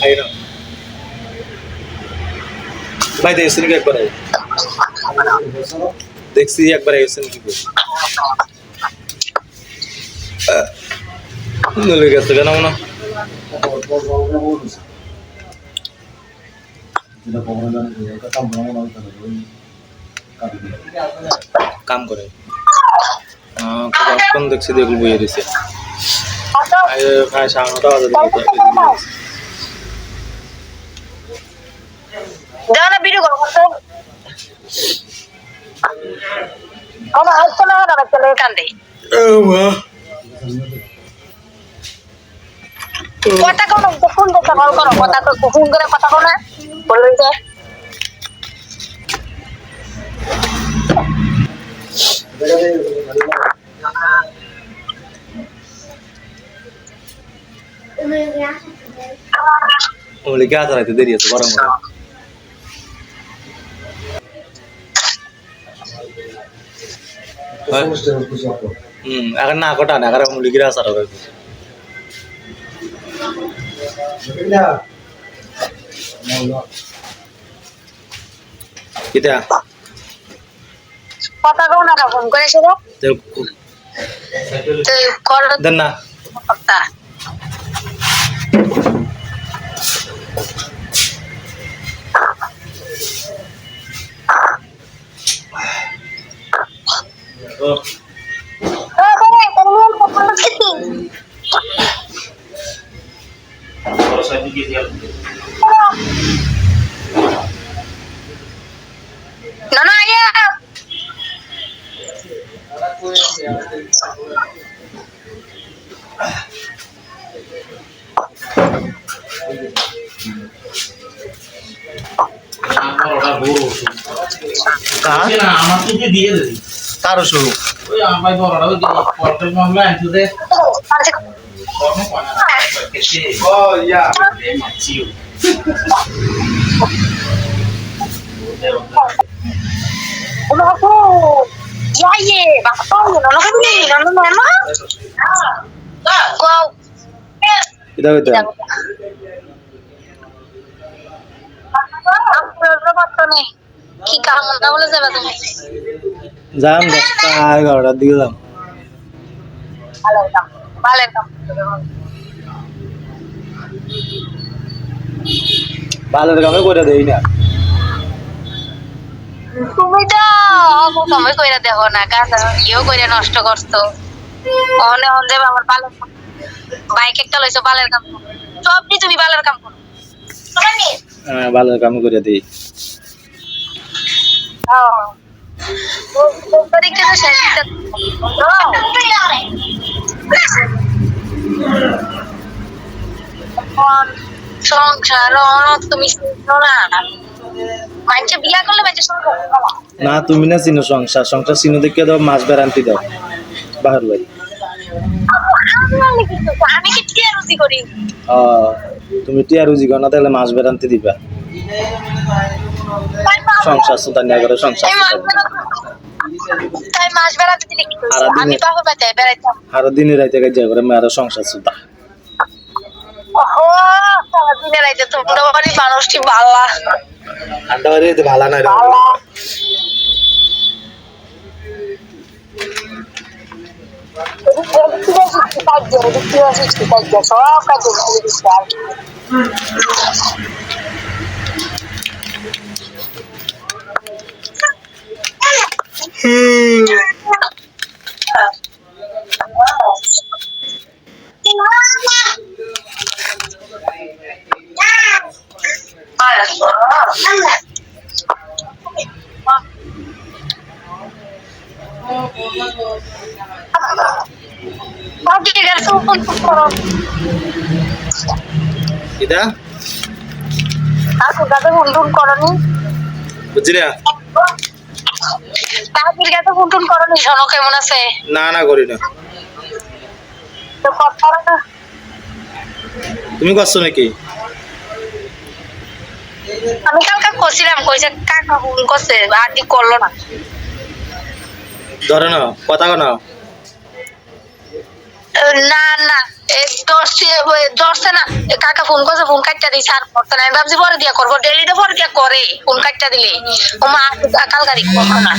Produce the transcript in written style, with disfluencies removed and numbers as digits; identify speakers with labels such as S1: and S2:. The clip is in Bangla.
S1: আই না ভাই দেখছেন কি একবার দেখছি একবার এসেছেন কি নলে গেছে কেন না কাম করে কোন দেখছি দেখল বইয়ে দিছে খায় সামনেটা
S2: জানা ভিডিও করো আমার হাত না না চলে কান্দে কথা কোন ফোন করতে কল করো কথা তো ফোন করে কথা কোন বলবে যে
S1: ওলে কি আছে রাতে দেরি আছে গরম গরম এখন না কটা না এখন মুলিগিরা আছে আর কিটা
S2: কথা কোন না ফোন করে সেটা তো কর
S1: দেন না
S2: কথা No, no, yeah.
S3: আমার তোকে দিয়ে দেবি
S1: কারো শুরু
S3: ওই আমার বড়রা ওই পর্টেল মামলা আনতে দে ও ইয়া মাছিও
S2: Unaku, ya ye, bakso, nono kan ni, nono nono. Kau,
S1: এটা হইতো
S2: aku bakso nih. কি কাম না বলে যাবে তুমি
S1: যাম 10টা 11টার দিকে যাম
S2: ভালো কাম
S1: ভালোর কামে করে দেই না
S2: তুমি তো সময় কইরা দেখো না কাজ ইও কইরা নষ্ট করছো অনে অন দেব আমার ভালো বাইক একটা লইছো ভালোর কাম সবই তুমি ভালোর কাম করো তুমি
S1: ভালোর কামে করে দেই
S2: হ্যাঁ ও তরিকে তো শেষ সংসার তুমি না মাইকে বিয়া করলে মাইকে সংসার
S1: না তুমি না চিনো সংসার চিনো দেখে দাও মাছ বেরান্তি দাও বাহার ভাই
S2: আমি কি টিয়া রুজি করি
S1: তুমি টিয়া রুজি করো না তাহলে মাছ বেরান্তি দিবা সংসার সুতা নিয়ে করে সংসার
S2: তাই মাছ বেড়াতে দিলে কি আমি বাবা বাচ্চা বেড়াইতাম
S1: আর দিনে রাইতে কাজ করে মেয়েরা সংসার সুতা
S2: ও সারা দিনে রাইতে তোমরা বাড়ি মানুষটি ভালা
S1: আন্ডা বাড়ি ভালো না রে এটা
S2: aku kata undun koroni
S1: বুঝলি
S2: তাহির কাছে undun koroni শোনো কেমন আছে
S1: না না করি না
S2: তো কথা
S1: তুমি করছো নাকি
S2: আমি কালকে কইছিলাম কইছে কাকা ফোন করছে আদি করলো না
S1: ধরে না কথা কো না
S2: না না ধরছে না কাকা ফোন করছে ফোন কাটটা দিই স্যার করতে না আমি ভাবছি পরে দিয়া করবো ডেলি তো পরে দিয়া করে ফোন কাটটা দিলে ও মা কাল গাড়ি করবো না